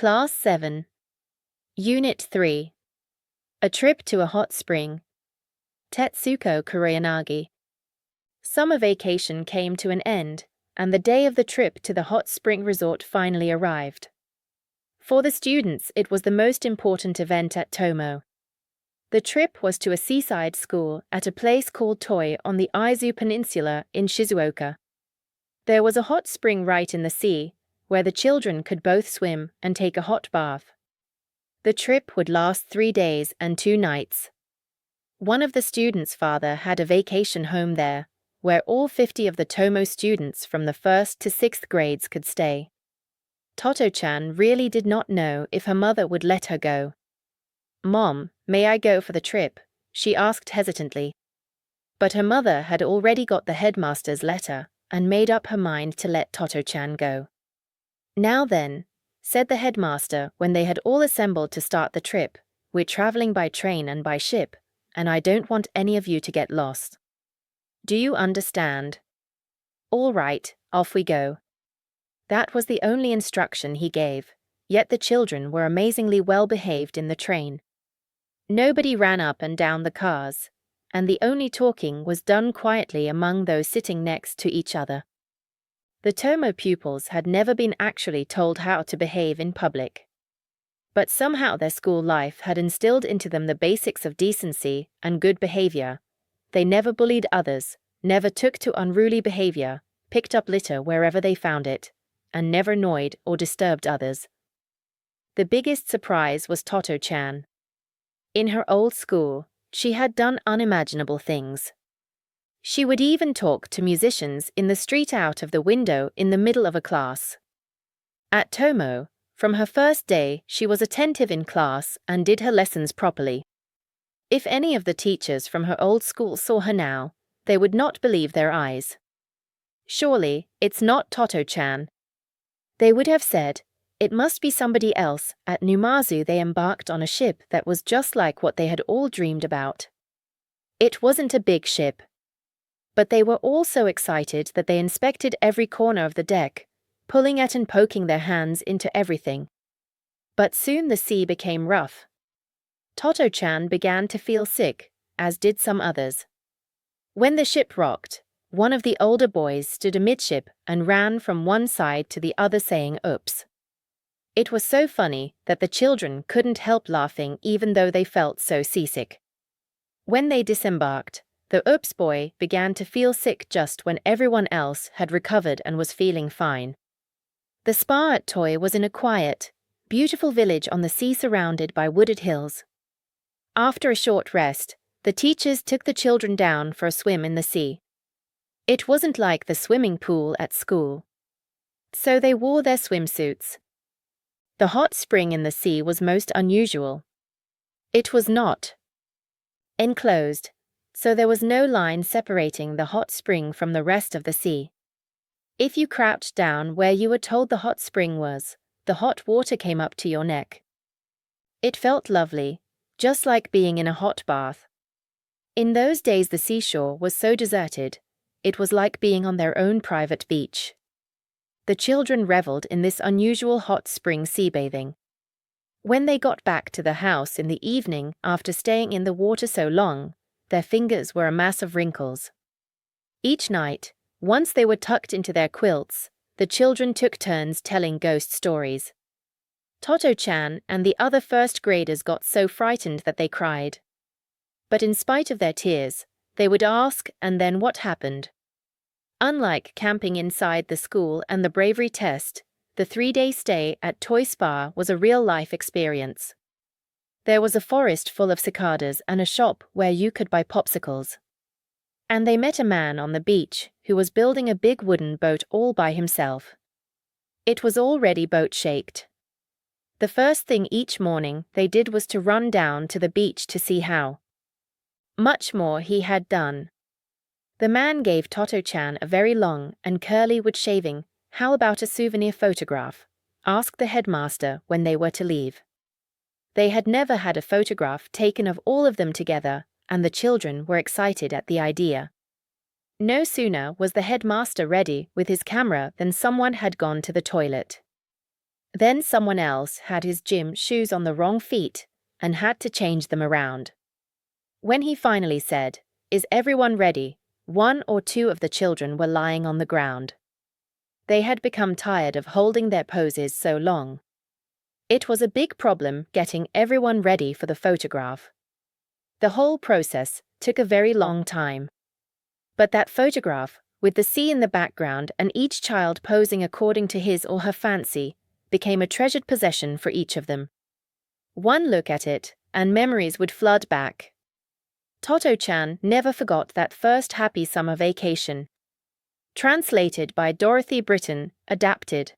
Class 7. Unit 3. A Trip to a Hot Spring. Tetsuko Kuroyanagi. Summer vacation came to an end, and the day of the trip to the hot spring resort finally arrived. For the students, it was the most important event at Tomo. The trip was to a seaside school at a place called Toi on the Izu Peninsula in Shizuoka. There was a hot spring right in the sea, where the children could both swim and take a hot bath. The trip would last 3 days and 2 nights. One of the students' father had a vacation home there, where all 50 of the Tomo students from the 1st to 6th grades could stay. Toto-chan really did not know if her mother would let her go. "Mom, may I go for the trip?" she asked hesitantly. But her mother had already got the headmaster's letter and made up her mind to let Toto-chan go. "Now then," said the headmaster when they had all assembled to start the trip, "we're traveling by train and by ship, and I don't want any of you to get lost. Do you understand?" "All right, off we go." That was the only instruction he gave, yet the children were amazingly well behaved in the train. Nobody ran up and down the cars, and the only talking was done quietly among those sitting next to each other. The Tomo pupils had never been actually told how to behave in public. But somehow their school life had instilled into them the basics of decency and good behavior. They never bullied others, never took to unruly behavior, picked up litter wherever they found it, and never annoyed or disturbed others. The biggest surprise was Toto-chan. In her old school, she had done unimaginable things. She would even talk to musicians in the street out of the window in the middle of a class. At Tomo, from her first day, she was attentive in class and did her lessons properly. If any of the teachers from her old school saw her now, they would not believe their eyes. "Surely, it's not Toto-chan." They would have said, "It must be somebody else." At Numazu they embarked on a ship that was just like what they had all dreamed about. It wasn't a big ship. But they were all so excited that they inspected every corner of the deck, pulling at and poking their hands into everything. But soon the sea became rough. Toto-chan began to feel sick, as did some others. When the ship rocked, one of the older boys stood amidship and ran from one side to the other saying "oops." It was so funny that the children couldn't help laughing even though they felt so seasick. When they disembarked, the oops boy began to feel sick just when everyone else had recovered and was feeling fine. The spa at Toi was in a quiet, beautiful village on the sea surrounded by wooded hills. After a short rest, the teachers took the children down for a swim in the sea. It wasn't like the swimming pool at school. So they wore their swimsuits. The hot spring in the sea was most unusual. It was not enclosed, so there was no line separating the hot spring from the rest of the sea. If you crouched down where you were told the hot spring was, the hot water came up to your neck. It felt lovely, just like being in a hot bath. In those days the seashore was so deserted, it was like being on their own private beach. The children reveled in this unusual hot spring sea bathing. When they got back to the house in the evening after staying in the water so long, their fingers were a mass of wrinkles. Each night, once they were tucked into their quilts, the children took turns telling ghost stories. Toto-chan and the other first graders got so frightened that they cried. But in spite of their tears, they would ask, "And then what happened?" Unlike camping inside the school and the bravery test, the 3-day stay at Toi Spa was a real-life experience. There was a forest full of cicadas and a shop where you could buy popsicles. And they met a man on the beach who was building a big wooden boat all by himself. It was already boat-shaped. The first thing each morning they did was to run down to the beach to see how much more he had done. The man gave Toto-chan a very long and curly wood shaving. "How about a souvenir photograph?" asked the headmaster when they were to leave. They had never had a photograph taken of all of them together, and the children were excited at the idea. No sooner was the headmaster ready with his camera than someone had gone to the toilet. Then someone else had his gym shoes on the wrong feet and had to change them around. When he finally said, "Is everyone ready?" one or two of the children were lying on the ground. They had become tired of holding their poses so long. It was a big problem getting everyone ready for the photograph. The whole process took a very long time. But that photograph, with the sea in the background and each child posing according to his or her fancy, became a treasured possession for each of them. One look at it, and memories would flood back. Toto-chan never forgot that first happy summer vacation. Translated by Dorothy Britton, adapted